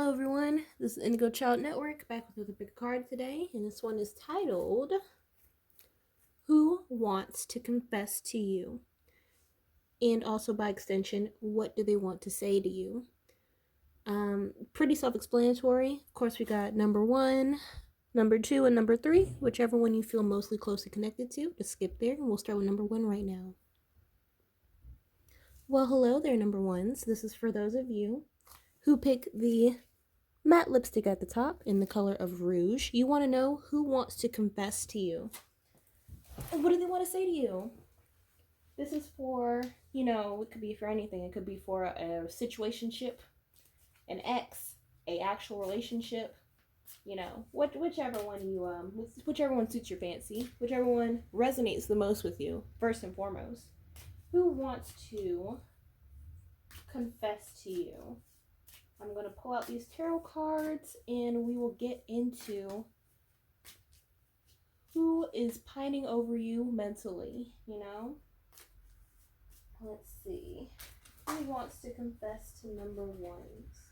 Hello everyone, this is Indigo.Network back with a big card today, and this one is titled Who Wants to Confess to You? And also by extension, what do they want to say to you? Pretty self-explanatory. Of course, we got number 1, number 2, and number 3, whichever one you feel mostly closely connected to. Just skip there and we'll start with number 1 right now. Well, hello there, number 1s. This is for those of you who pick the matte lipstick at the top in the color of rouge. You want to know who wants to confess to you. And what do they want to say to you? This is for, it could be for anything. It could be for a situationship, an ex, a actual relationship, whichever one suits your fancy, whichever one resonates the most with you, first and foremost. Who wants to confess to you? I'm going to pull out these tarot cards and we will get into who is pining over you mentally, Let's see. Who wants to confess to number 1s?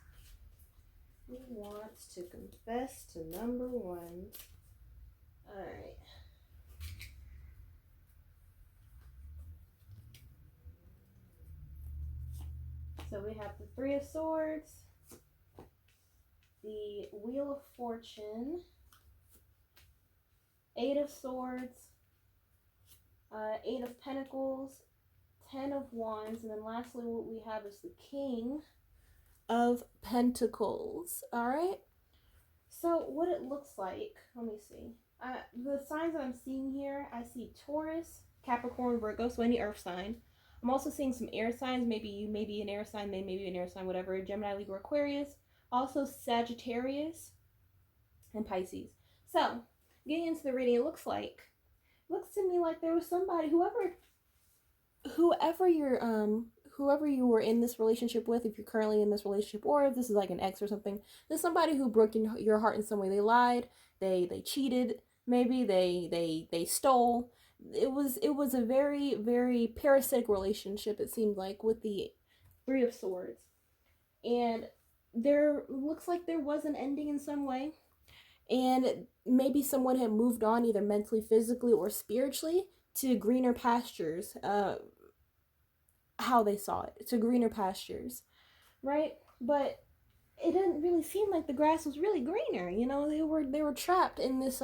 Who wants to confess to number 1s? Alright. So we have the 3 of Swords, the Wheel of Fortune, 8 of Swords, 8 of Pentacles, 10 of Wands, and then lastly what we have is the King of Pentacles. Alright? So what it looks like, let me see. The signs that I'm seeing here, I see Taurus, Capricorn, Virgo, so any earth sign. I'm also seeing some air signs. Maybe you may be an air sign, they may be an air sign, whatever. Gemini, Libra, Aquarius. Also Sagittarius and Pisces. So, getting into the reading, it looks to me like there was somebody, whoever you were in this relationship with, if you're currently in this relationship, or if this is like an ex or something, there's somebody who broke your heart in some way. They lied, they cheated, maybe they stole. It was a very, very parasitic relationship, it seemed like, with the 3 of Swords. And there looks like there was an ending in some way. And maybe someone had moved on either mentally, physically, or spiritually to greener pastures. How they saw it, to greener pastures, right? But it didn't really seem like the grass was really greener. They were trapped in this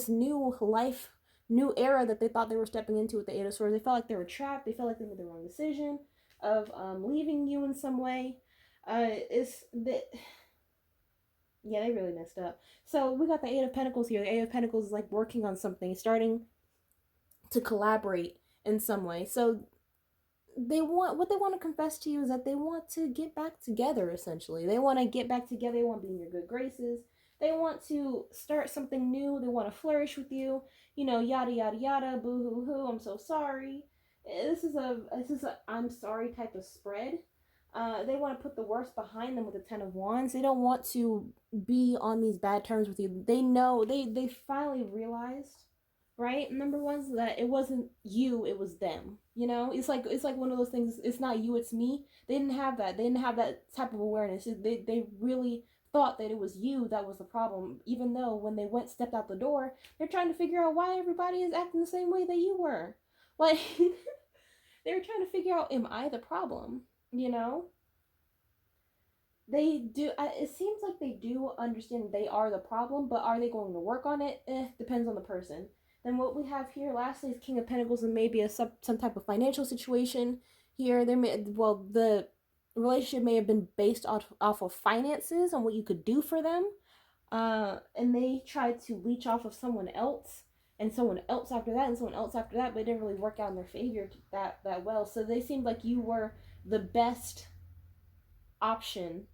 new life, new era that they thought they were stepping into with the 8 of Swords. They felt like they were trapped. They felt like they made the wrong decision of leaving you in some way. Yeah, they really messed up. So we got the 8 of Pentacles here. The 8 of Pentacles is like working on something, starting to collaborate in some way. So what they want to confess to you is that they want to get back together, essentially. They want to get back together. They want to be in your good graces. They want to start something new. They want to flourish with you. Yada, yada, yada, boo hoo hoo, I'm so sorry. This is a I'm sorry type of spread. They want to put the worst behind them with the 10 of Wands. They don't want to be on these bad terms with you. They know, they finally realized, right? Number 1's that it wasn't you, it was them. It's like one of those things, it's not you, it's me. They didn't have that. They didn't have that type of awareness. They really thought that it was you that was the problem, even though when they stepped out the door, they're trying to figure out why everybody is acting the same way that you were. Like, they were trying to figure out, am I the problem? They do, it seems like they do understand they are the problem, but are they going to work on it? Depends on the person. Then what we have here lastly is King of Pentacles, and maybe some type of financial situation here. The relationship may have been based off of finances, on what you could do for them, and they tried to leech off of someone else, and someone else after that, and someone else after that, but it didn't really work out in their favor that well. So they seemed like you were the best option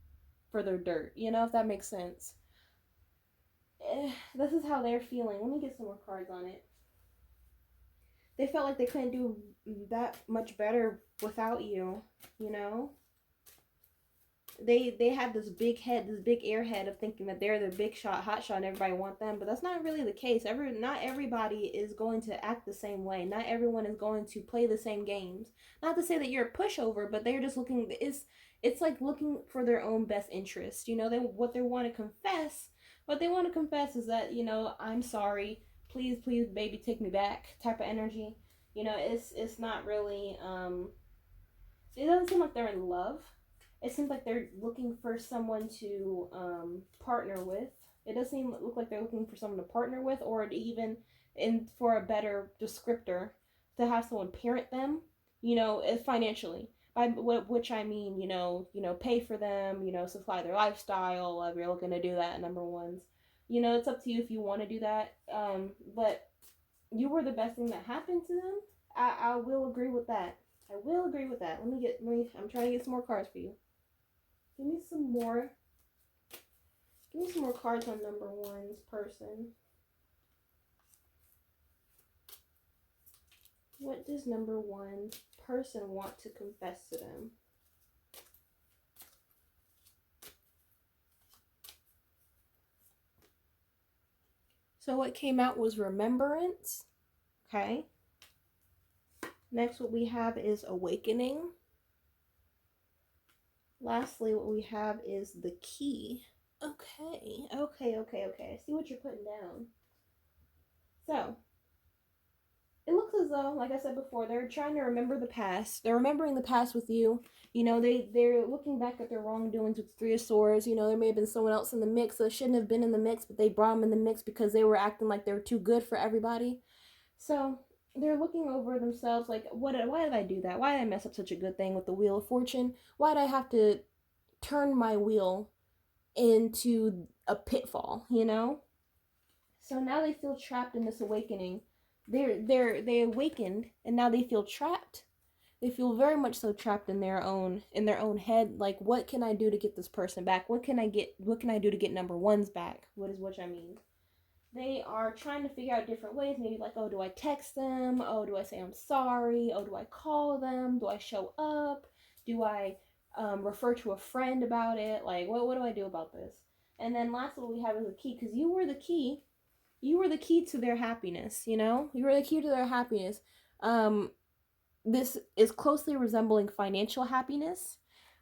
for their dirt, if that makes sense. This is how they're feeling. Let me get some more cards on it. They felt like they couldn't do that much better without you, They had this big head, this big airhead of thinking that they're the big shot, hot shot, and everybody want them, but that's not really the case. Not everybody is going to act the same way. Not everyone is going to play the same games. Not to say that you're a pushover, but they're just looking, It's like looking for their own best interest. You know, what they want to confess. What they want to confess is that, you know, I'm sorry. Please, please, baby, take me back. Type of energy. You know, it's not really. It doesn't seem like they're in love. It seems like they're looking for someone to partner with. It doesn't look like they're looking for someone to partner with, or to even, in for a better descriptor, to have someone parent them. You know, financially. By which I mean, pay for them. You know, supply their lifestyle. If you're looking to do that, number ones. You know, it's up to you if you want to do that. But you were the best thing that happened to them. I will agree with that. I will agree with that. I'm trying to get some more cards for you. Give me some more. Give me some more cards on number one's person. What does number one person want to confess to them? So what came out was remembrance. Okay. Next, what we have is awakening. Lastly, what we have is the key. Okay. I see what you're putting down. So, it looks as though, like I said before, they're trying to remember the past. They're remembering the past with you. You know, they're looking back at their wrongdoings with Three of Swords. You know, there may have been someone else in the mix that shouldn't have been in the mix, but they brought them in the mix because they were acting like they were too good for everybody. So, they're looking over themselves like, why did I do that? Why did I mess up such a good thing with the Wheel of Fortune? Why did I have to turn my wheel into a pitfall, you know? So now they feel trapped in this awakening. They awakened and now they feel trapped. They feel very much so trapped in their own head. Like, what can I do to get this person back? What can I do to get number ones back? What I mean. They are trying to figure out different ways. Maybe like, oh, do I text them? Oh, do I say I'm sorry? Oh, do I call them? Do I show up? Do I refer to a friend about it? Like, what do I do about this? And then lastly, what we have is the key, because you were the key. You were the key to their happiness. You know, you were the key to their happiness. This is closely resembling financial happiness.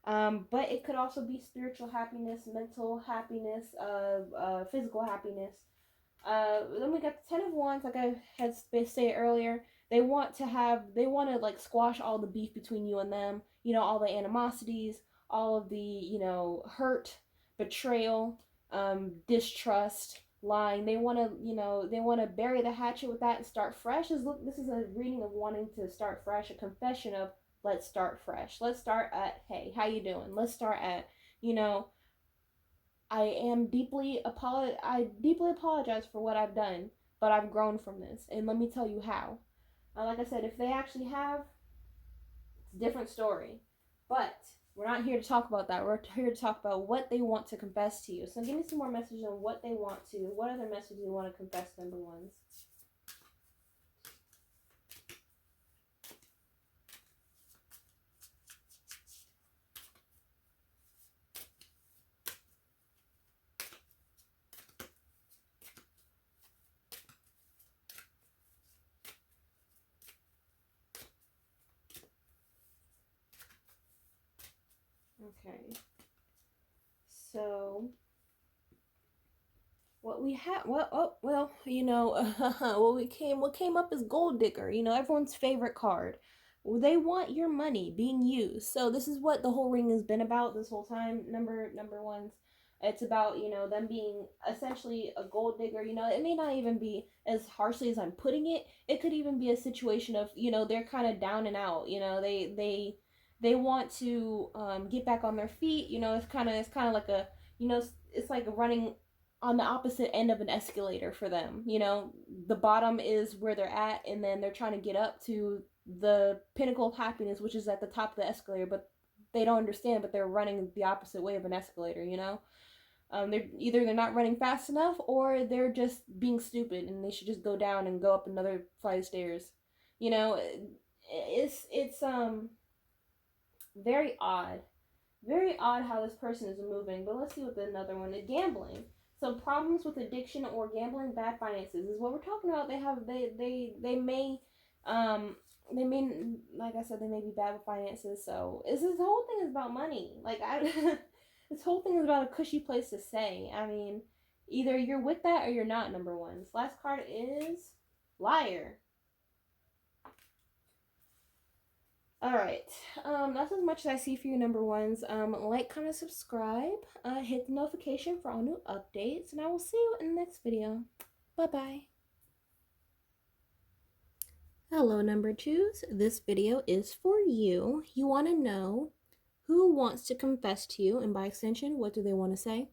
But it could also be spiritual happiness, mental happiness, physical happiness. Then we got the Ten of Wands, like I had said earlier. They want to like squash all the beef between you and them. You know, all the animosities, all of the, hurt, betrayal, distrust, lying. They want to bury the hatchet with that and start fresh. This is a reading of wanting to start fresh, a confession of let's start fresh. Let's start at, hey, how you doing? Let's start at, I deeply apologize for what I've done, but I've grown from this, and let me tell you how. Like I said, if they actually have, it's a different story. But we're not here to talk about that. We're here to talk about what they want to confess to you. So give me some more messages on what they want to. What other messages they want to confess to number ones? Okay. So what we have, what came up is gold digger. You know, everyone's favorite card. They want your money being used. So this is what the whole ring has been about this whole time. Number ones. It's about, them being essentially a gold digger. You know, it may not even be as harshly as I'm putting it. It could even be a situation of, they're kind of down and out. You know, they want to get back on their feet. You know, it's kind of like a, it's like running on the opposite end of an escalator for them. You know, the bottom is where they're at, and then they're trying to get up to the pinnacle of happiness, which is at the top of the escalator, but they don't understand, but they're running the opposite way of an escalator, they're not running fast enough, or they're just being stupid and they should just go down and go up another flight of stairs. You know, it's very odd. Very odd how this person is moving, but let's see what another one is. Gambling. So problems with addiction or gambling, bad finances is what we're talking about. They may they mean, like I said, they may be bad with finances. So is this whole thing is about money? Like I, this whole thing is about a cushy place to stay. I mean, either you're with that or you're not. Number one. This last card is liar. All right. That's as much as I see for you, number ones. Like, comment, subscribe. Hit the notification for all new updates, and I will see you in the next video. Bye bye. Hello, number twos. This video is for you. You want to know who wants to confess to you, and by extension, what do they want to say?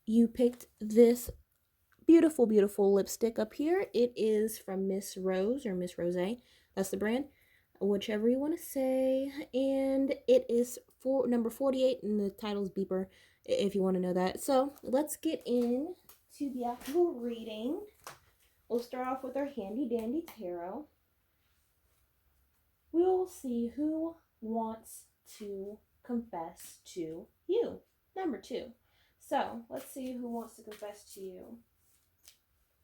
You picked this beautiful, beautiful lipstick up here. It is from Miss Rose or Miss Rose. That's the brand. Whichever you want to say. And it is for number 48, and the title's Beeper, if you want to know that. So let's get into the actual reading. We'll start off with our handy dandy tarot. We will see who wants to confess to you. Number 2. So let's see who wants to confess to you.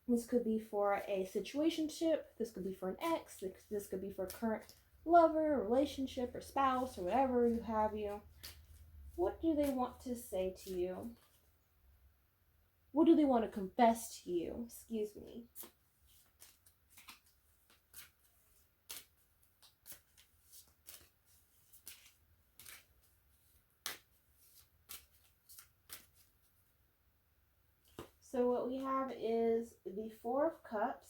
This could be for a situationship. This could be for an ex. This could be for a current lover, relationship, or spouse, or whatever you have you. What do they want to say to you? What do they want to confess to you? Excuse me. So what we have is the Four of Cups,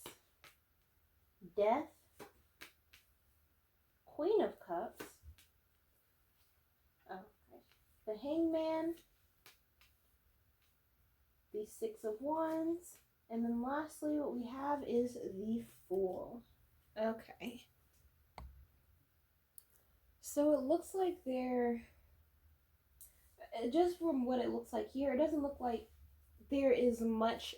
Death, Queen of Cups, the Hangman, the Six of Wands, and then lastly what we have is the Fool. Okay. So it looks like they're, just from what it looks like here, it doesn't look like there is much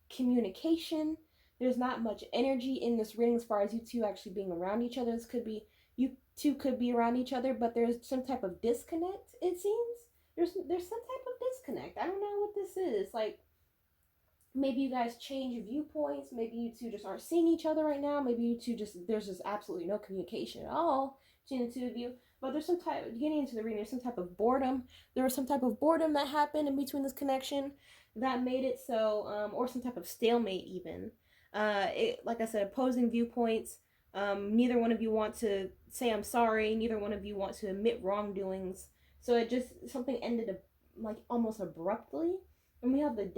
communication. There's not much energy in this reading as far as you two actually being around each other. This could be, you two could be around each other, but there's some type of disconnect, it seems. There's some type of disconnect. I don't know what this is. Like, maybe you guys change viewpoints. Maybe you two just aren't seeing each other right now. Maybe you two there's just absolutely no communication at all between the two of you. But there's some type, getting into the reading, there's some type of boredom. There was some type of boredom that happened in between this connection that made it so, or some type of stalemate even. Like I said, opposing viewpoints. Neither one of you want to say I'm sorry. Neither one of you want to admit wrongdoings. So it just, something ended like almost abruptly. And we have the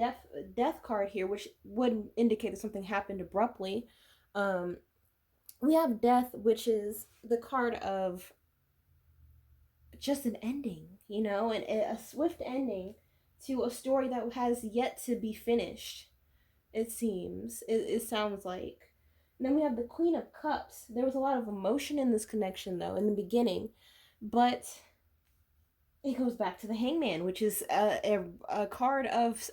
death card here, which would indicate that something happened abruptly. We have death, which is the card of just an ending, you know, and a swift ending to a story that has yet to be finished. It seems. It sounds like. And then we have the Queen of Cups. There was a lot of emotion in this connection, though, in the beginning. But it goes back to the Hangman, which is a card of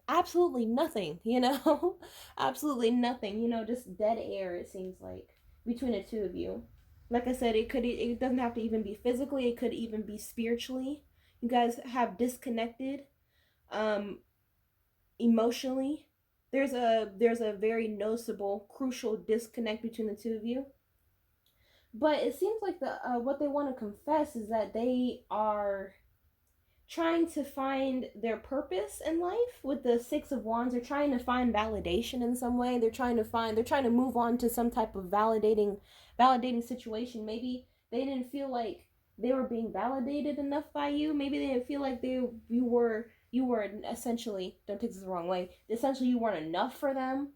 absolutely nothing, you know? Absolutely nothing, you know, just dead air, it seems like, between the two of you. Like I said, it doesn't have to even be physically, it could even be spiritually. You guys have disconnected emotionally. There's a very noticeable, crucial disconnect between the two of you. But it seems like what they want to confess is that they are trying to find their purpose in life. With the Six of Wands, they're trying to find validation in some way. They're trying to move on to some type of validating situation. Maybe they didn't feel like they were being validated enough by you. Maybe they didn't feel like you were essentially, don't take this the wrong way, essentially you weren't enough for them.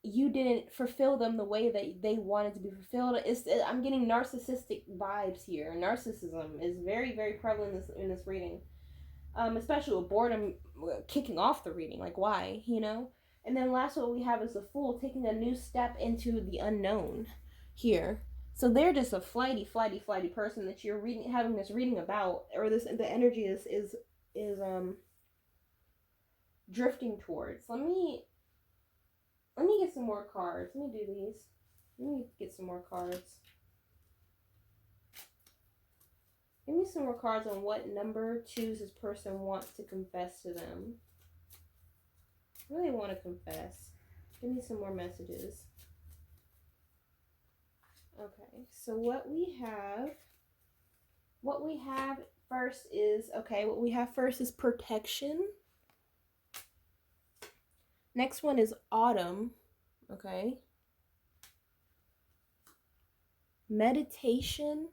You didn't fulfill them the way that they wanted to be fulfilled. I'm getting narcissistic vibes here. Narcissism is very, very prevalent in this reading, especially with boredom kicking off the reading. Like, why, you know? And then last, what we have is the Fool taking a new step into the unknown here. So they're just a flighty person that you're having this reading about, or the energy is drifting towards. Let me get some more cards. Let me do these. Let me get some more cards. Give me some more cards on what number twos this person wants to confess to them. What do they want to confess? Give me some more messages. Okay, so what we have first is, okay, what we have first is protection. Next one is autumn, okay? Meditation,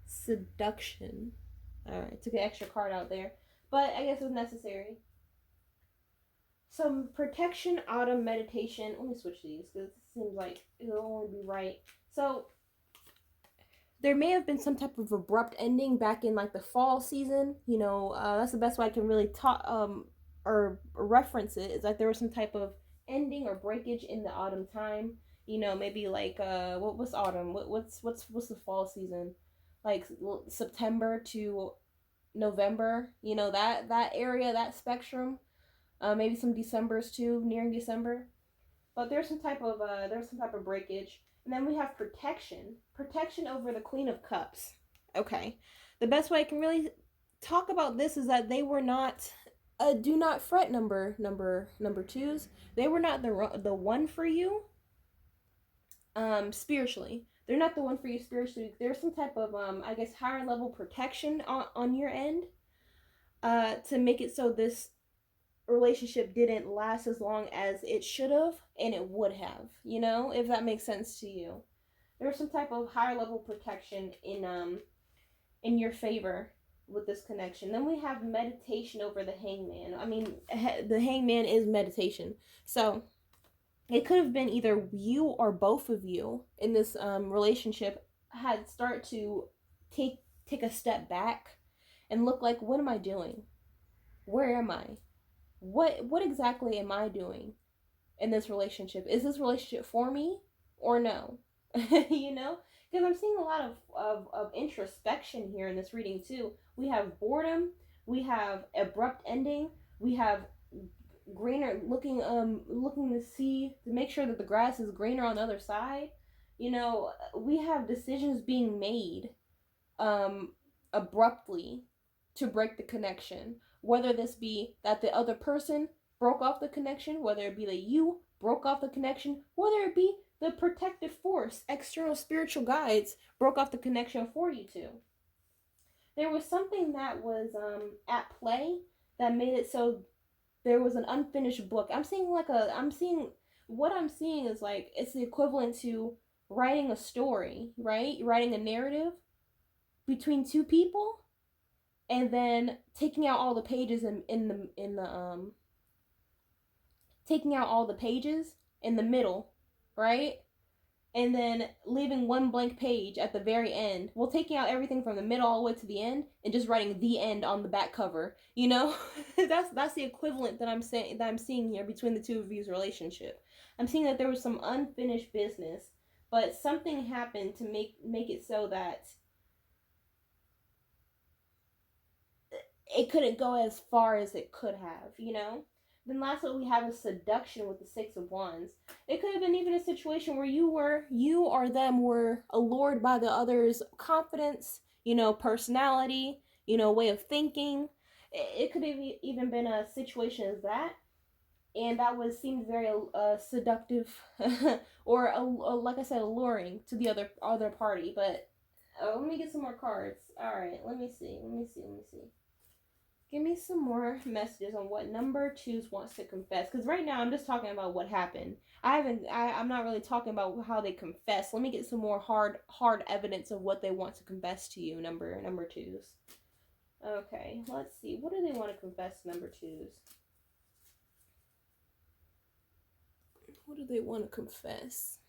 seduction. All right, took an extra card out there, but I guess it was necessary. So protection, autumn, meditation. Let me switch these because it seems like it'll only be right. So there may have been some type of abrupt ending back in like the fall season. You know, that's the best way I can really talk or reference it. Is like there was some type of ending or breakage in the autumn time. You know, maybe like what's autumn? What's the fall season? Like September to November. You know that area, that spectrum. Maybe some Decembers too, nearing December. But there's some type of breakage, and then we have protection over the Queen of Cups. Okay, the best way I can really talk about this is that they were not a do not fret number twos. They were not the one for you spiritually. They're not the one for you spiritually. There's some type of I guess higher level protection on your end to make it so this relationship didn't last as long as it should have and it would have, you know, if that makes sense to you. There's some type of higher level protection in your favor with this connection. Then we have meditation over the hangman. I mean, the hangman is meditation. So it could have been either you or both of you in this relationship had start to take a step back and look like, what am I doing? Where am I? What exactly am I doing in this relationship? Is this relationship for me or no? You know, because I'm seeing a lot of introspection here in this reading too. We have boredom, we have abrupt ending, we have greener looking to see to make sure that the grass is greener on the other side. You know, we have decisions being made um abruptly to break the connection, whether this be that the other person broke off the connection, whether it be that you broke off the connection, whether it be the protective force, external spiritual guides broke off the connection for you two. There was something that was at play that made it so there was an unfinished book. What I'm seeing is like it's the equivalent to writing a story, right? Writing a narrative between two people and then taking out all the pages in the taking out all the pages in the middle, right? And then leaving one blank page at the very end. Well, taking out everything from the middle all the way to the end and just writing the end on the back cover. You know, that's the equivalent that I'm seeing here between the two of you's relationship. I'm seeing that there was some unfinished business, but something happened to make it so that it couldn't go as far as it could have, you know? Then last what we have is seduction with the Six of Wands. It could have been even a situation where you or them were allured by the other's confidence, you know, personality, you know, way of thinking. It could have even been a situation as that. And that was seemed very seductive or like I said, alluring to the other party. But let me get some more cards. All right, let me see. Give me some more messages on what number twos wants to confess. Because right now I'm just talking about what happened. I'm not really talking about how they confess. Let me get some more hard evidence of what they want to confess to you, number twos. Okay, let's see. What do they want to confess, number twos? What do they want to confess?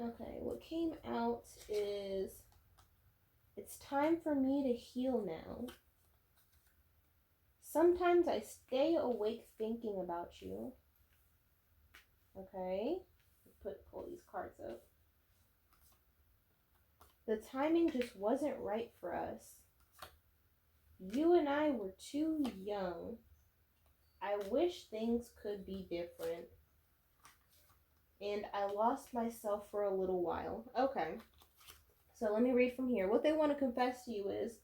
Okay, what came out is it's time for me to heal now. Sometimes I stay awake thinking about you. Okay, pull these cards up. The timing just wasn't right for us. You and I were too young. I wish things could be different. And I lost myself for a little while. Okay. So let me read from here. What they want to confess to you is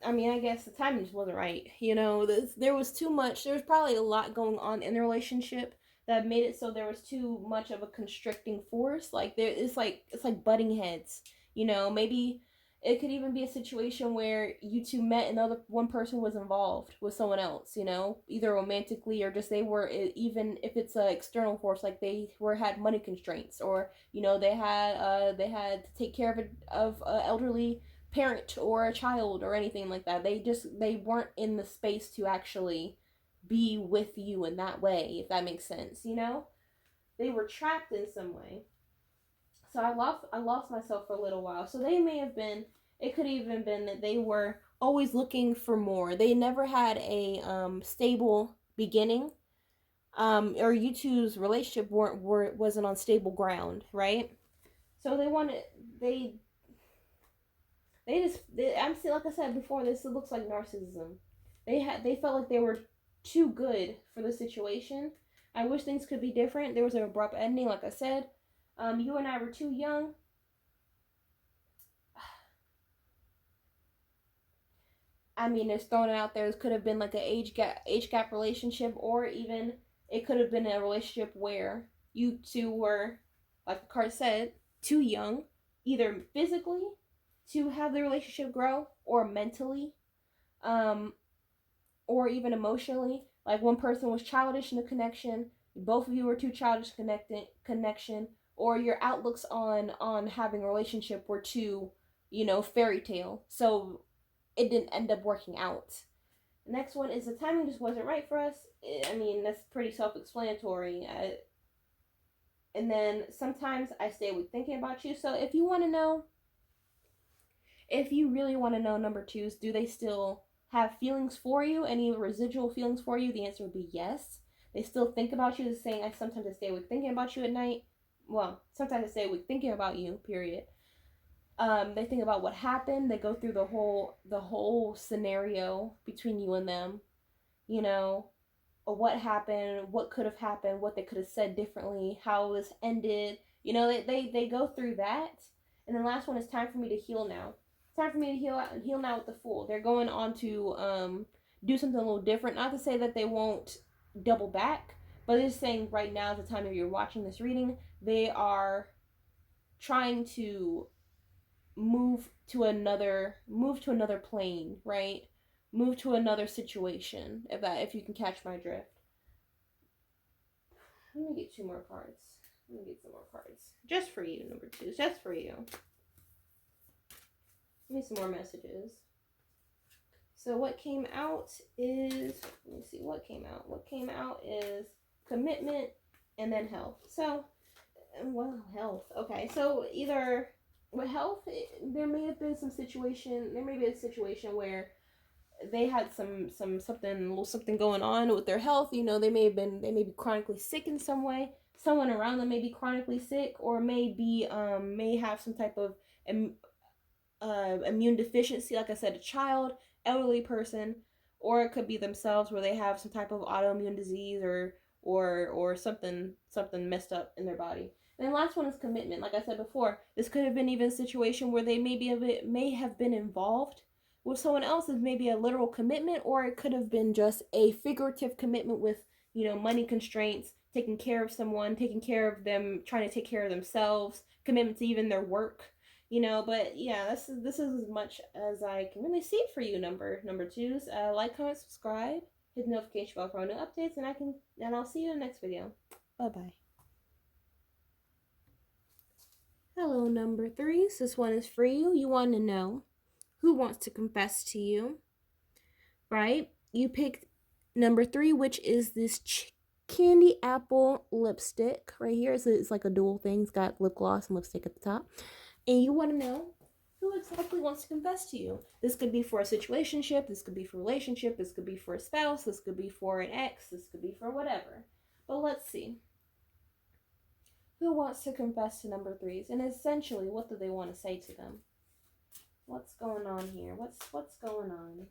I mean, I guess the timing just wasn't right. You know, there was too much. There was probably a lot going on in the relationship that made it so there was too much of a constricting force. Like it's like butting heads. You know, maybe it could even be a situation where you two met and the other one person was involved with someone else. You know, either romantically or just they were, even if it's an external force, like they were had money constraints, or you know they had to take care of elderly parent or a child or anything like that. They weren't in the space to actually be with you in that way, if that makes sense, you know? They were trapped in some way. So I lost myself for a little while. So they may have been, it could even been that they were always looking for more. They never had a stable beginning. Or you two's relationship wasn't on stable ground, right? So they I'm still, like I said before, this looks like narcissism. They felt like they were too good for the situation. I wish things could be different. There was an abrupt ending, like I said. You and I were too young. I mean, it's thrown out there. It could have been like an age gap relationship, or even it could have been a relationship where you two were, like the card said, too young, either physically to have the relationship grow, or mentally, um, or even emotionally. Like one person was childish in the connection, both of you were too childish connection, or your outlooks on having a relationship were too, fairy tale. So it didn't end up working out. The next one is the timing just wasn't right for us. I mean, that's pretty self-explanatory. And then sometimes I stay awake thinking about you. So if you really want to know number twos, do they still have feelings for you? Any residual feelings for you? The answer would be yes. They still think about you. The saying, I sometimes I stay awake thinking about you at night. Well, sometimes I stay awake thinking about you. Period. They think about what happened. They go through the whole scenario between you and them. You know, what happened, what could have happened, what they could have said differently, how this ended. They go through that. And then last one is time for me to heal now. It's time for me to heal now with the Fool. They're going on to do something a little different. Not to say that they won't double back, but they're saying right now, at the time that you're watching this reading, they are trying to move to another plane, right? Move to another situation. If you can catch my drift. Let me get two more cards. Let me get some more cards. Just for you, number twos. Just for you. Give me some more messages. So what came out is, let me see what came out. What came out is commitment and then health. So, well, health. Okay, so either with health, there may have been there may be a situation where they had something going on with their health. They may be chronically sick in some way. Someone around them may be chronically sick, or may have some type of immune deficiency. Like I said, a child, elderly person, or it could be themselves, where they have some type of autoimmune disease, or something messed up in their body. And then last one is commitment. Like I said before, this could have been even a situation where they may have been involved with someone else, is maybe a literal commitment, or it could have been just a figurative commitment with, money constraints, taking care of someone, taking care of them, trying to take care of themselves, commitment to even their work. But yeah, this is as much as I can really see for you, number twos. Like, comment, subscribe, hit the notification bell for all new updates, and I'll see you in the next video. Bye bye. Hello, number threes. This one is for you. You want to know who wants to confess to you, right? You picked number 3, which is this candy apple lipstick right here. It's like a dual thing. It's got lip gloss and lipstick at the top. And you want to know who exactly wants to confess to you. This could be for a situationship. This could be for a relationship. This could be for a spouse. This could be for an ex. This could be for whatever. But let's see. Who wants to confess to number 3s? And essentially, what do they want to say to them? What's going on here? What's going on?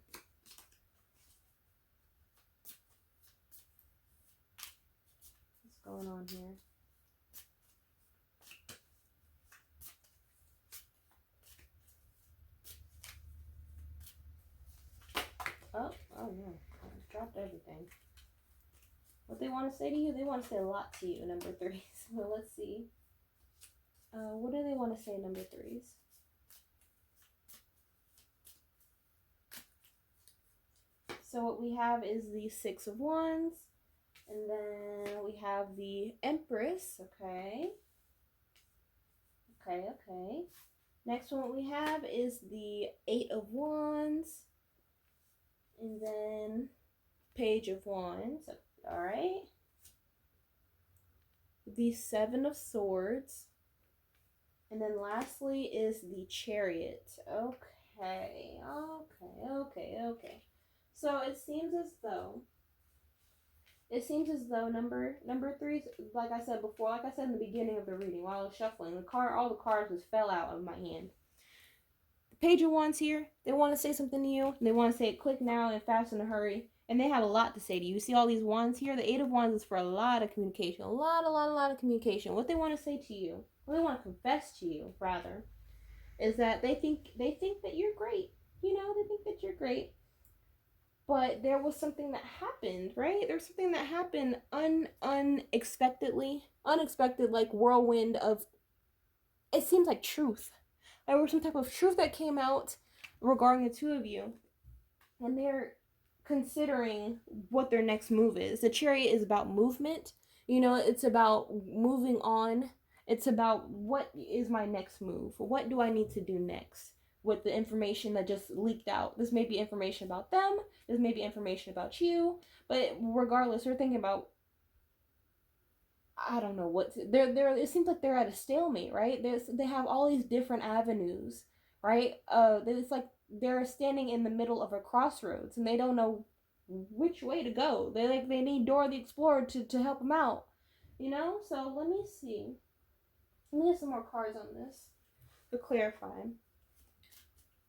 What's going on here? What they want to say to you? They want to say a lot to you, number threes. So let's see. What do they want to say, number threes? So what we have is the Six of Wands. And then we have the Empress. Okay. Okay. Next one we have is the Eight of Wands. And then Page of Wands. Alright. The Seven of Swords. And then lastly is the Chariot. Okay. So it seems as though number threes, like I said before, like I said in the beginning of the reading while I was shuffling, all the cards just fell out of my hand. The Page of Wands here, they want to say something to you, and they want to say it quick now and fast in a hurry, and they have a lot to say to you. You see all these wands here? The Eight of Wands is for a lot of communication, a lot of communication. What they want to say to you, what they want to confess to you, rather, is that they think that you're great. You know, they think that you're great. But there was something that happened, right? There's something that happened unexpected, like whirlwind of, it seems like truth. There was some type of truth that came out regarding the two of you. And they're considering what their next move is. The Chariot is about movement. You know, it's about moving on. It's about, what is my next move? What do I need to do next with the information that just leaked out? This may be information about them. This may be information about you. But regardless, they're thinking about, I don't know what to, they're it seems like they're at a stalemate, right? They have all these different avenues, right? It's like they're standing in the middle of a crossroads and they don't know which way to go. They need Dora the Explorer to help them out, you know? So let me see. Let me get some more cards on this to clarify.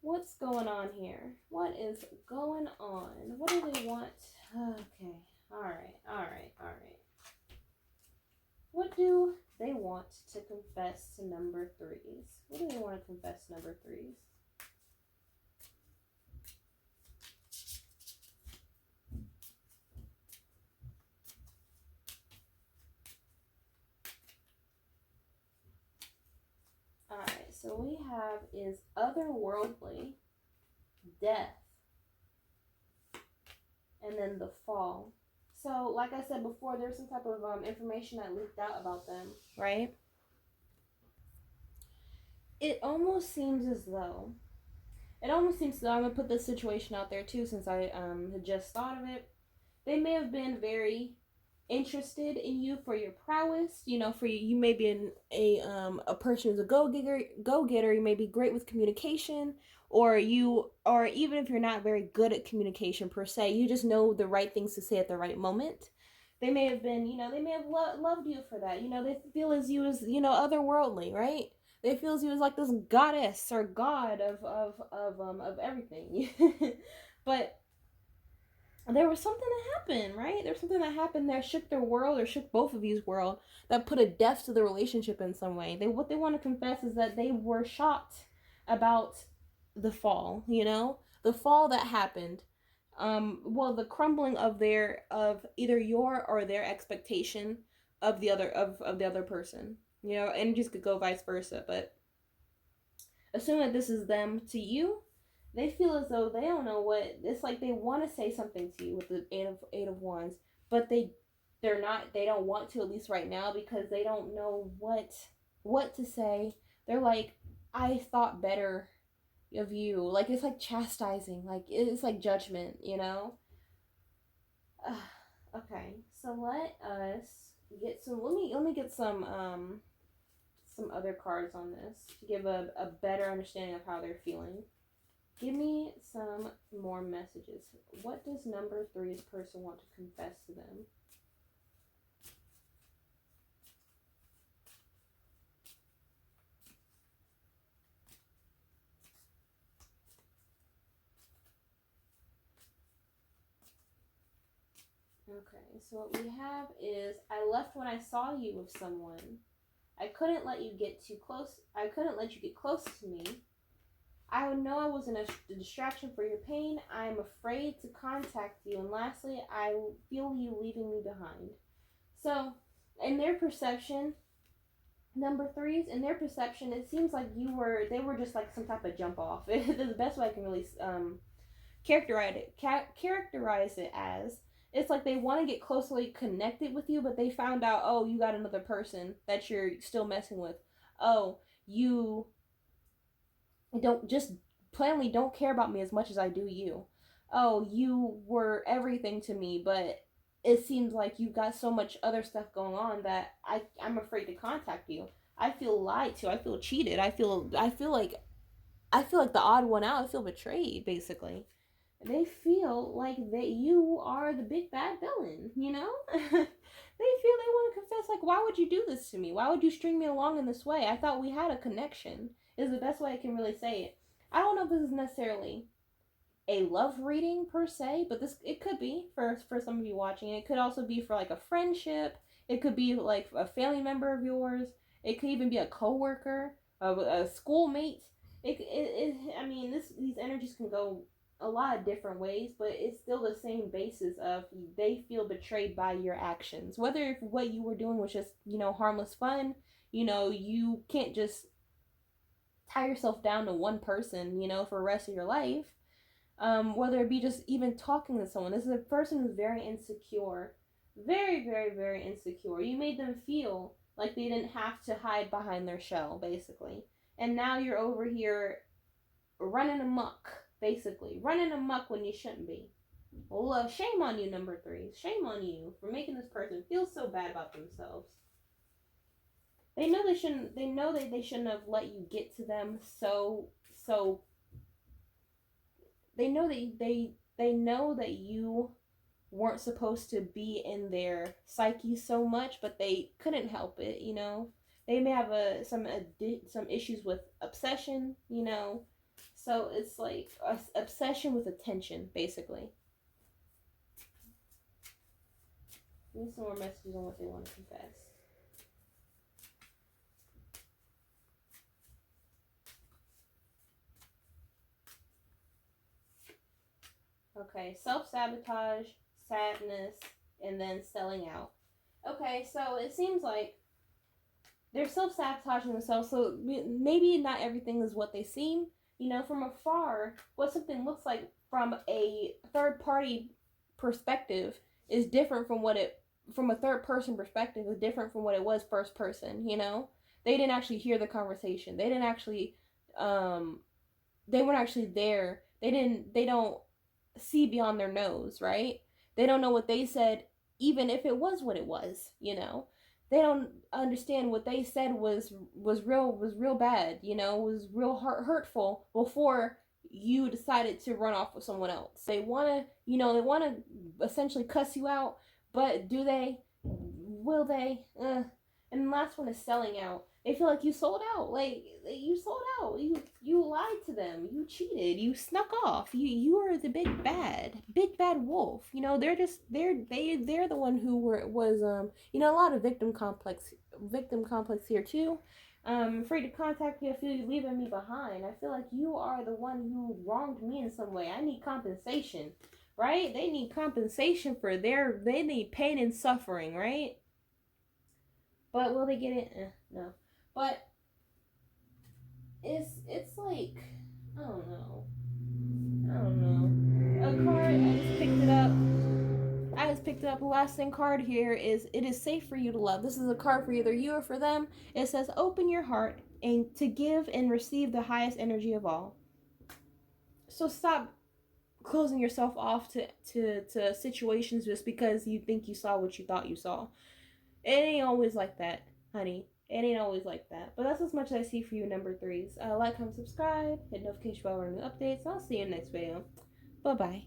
What's going on here? What is going on? What do they want? Okay. All right. What do they want to confess to number threes? What do they want to confess to number threes? Alright, so we have is otherworldly, death, and then the fall. So, like I said before, there's some type of information that leaked out about them, right? It almost seems as though, I'm going to put this situation out there too, since I had just thought of it. They may have been very interested in you for your prowess. You know, for you may be a person who's a go-getter. You may be great with communication, or even if you're not very good at communication per se, you just know the right things to say at the right moment. They may have been, they may have loved you for that. They feel as you as, otherworldly, right? They feel as you as like this goddess or god of everything. But there was something that happened, right? There's something that happened that shook their world, or shook both of you's world, that put a death to the relationship in some way. What they want to confess is that they were shocked about the fall, the fall that happened. The crumbling of either your or their expectation of the other person. Energies could go vice versa, but assume that this is them to you. They feel as though they don't know what it's like. They want to say something to you with the eight of wands, but they're not. They don't want to, at least right now, because they don't know what to say. They're like, I thought better of you. Like, it's like chastising. Like, it's like judgment. Okay, so let us get some. Let me get some other cards on this to give a better understanding of how they're feeling. Give me some more messages. What does number three's person want to confess to them? Okay, so what we have is, I left when I saw you with someone. I couldn't let you get too close. I couldn't let you get close to me. I know I wasn't a distraction for your pain. I am afraid to contact you. And lastly, I feel you leaving me behind. So, in their perception, number threes, in their perception, it seems like they were just like some type of jump off. The best way I can really characterize it as, it's like they want to get closely connected with you, but they found out, oh, you got another person that you're still messing with. Oh, you don't just plainly don't care about me as much as I do you. Oh, you were everything to me, but it seems like you've got so much other stuff going on that I'm afraid to contact you. I feel lied to. I feel cheated. I feel like the odd one out. I feel betrayed, basically. They feel like that you are the big bad villain, you know? They feel they want to confess, like, why would you do this to me? Why would you string me along in this way? I thought we had a connection, is the best way I can really say it. I don't know if this is necessarily a love reading per se, but this it could be for some of you watching. It could also be for like a friendship. It could be like a family member of yours. It could even be a coworker, a schoolmate. I mean, these energies can go a lot of different ways, but it's still the same basis of they feel betrayed by your actions. Whether if what you were doing was just, harmless fun, you can't just tie yourself down to one person, for the rest of your life. Whether it be just even talking to someone. This is a person who's very insecure. Very, very, very insecure. You made them feel like they didn't have to hide behind their shell, basically. And now you're over here running amok, basically. Running amok when you shouldn't be. Well, shame on you, number three. Shame on you for making this person feel so bad about themselves. They know that they shouldn't have let you get to them so they know that they know that you weren't supposed to be in their psyche so much, but they couldn't help it. They may have some issues with obsession. So it's like a obsession with attention, basically. Need some more messages on what they want to confess. Okay, self-sabotage, sadness, and then selling out. Okay, so it seems like they're self-sabotaging themselves, so maybe not everything is what they seem. From afar, what something looks like from a third-party perspective is different from a third-person perspective is different from what it was first person. They didn't actually hear the conversation. They didn't actually, they weren't actually there. They don't see beyond their nose, right? They don't know what they said, even if it was what it was. They don't understand what they said was real bad. Was real hurtful before you decided to run off with someone else. They want to essentially cuss you out, but do they? Will they? And the last one is selling out. They feel like you sold out. Like you sold out. You lied to them. You cheated. You snuck off. You are the big bad wolf. They're the one who was a lot of victim complex here too. Afraid to contact you. I feel you leaving me behind. I feel like you are the one who wronged me in some way. I need compensation, right? They need compensation for they need pain and suffering, right? But will they get it? No. But it's like I don't know. A card, I just picked it up. The last thing card here is it is safe for you to love. This is a card for either you or for them. It says open your heart and to give and receive the highest energy of all. So stop closing yourself off to situations just because you think you saw what you thought you saw. It ain't always like that, honey. It ain't always like that. But that's as much as I see for you, number threes. Like, comment, subscribe, hit notification bell for new updates. I'll see you in the next video. Bye-bye.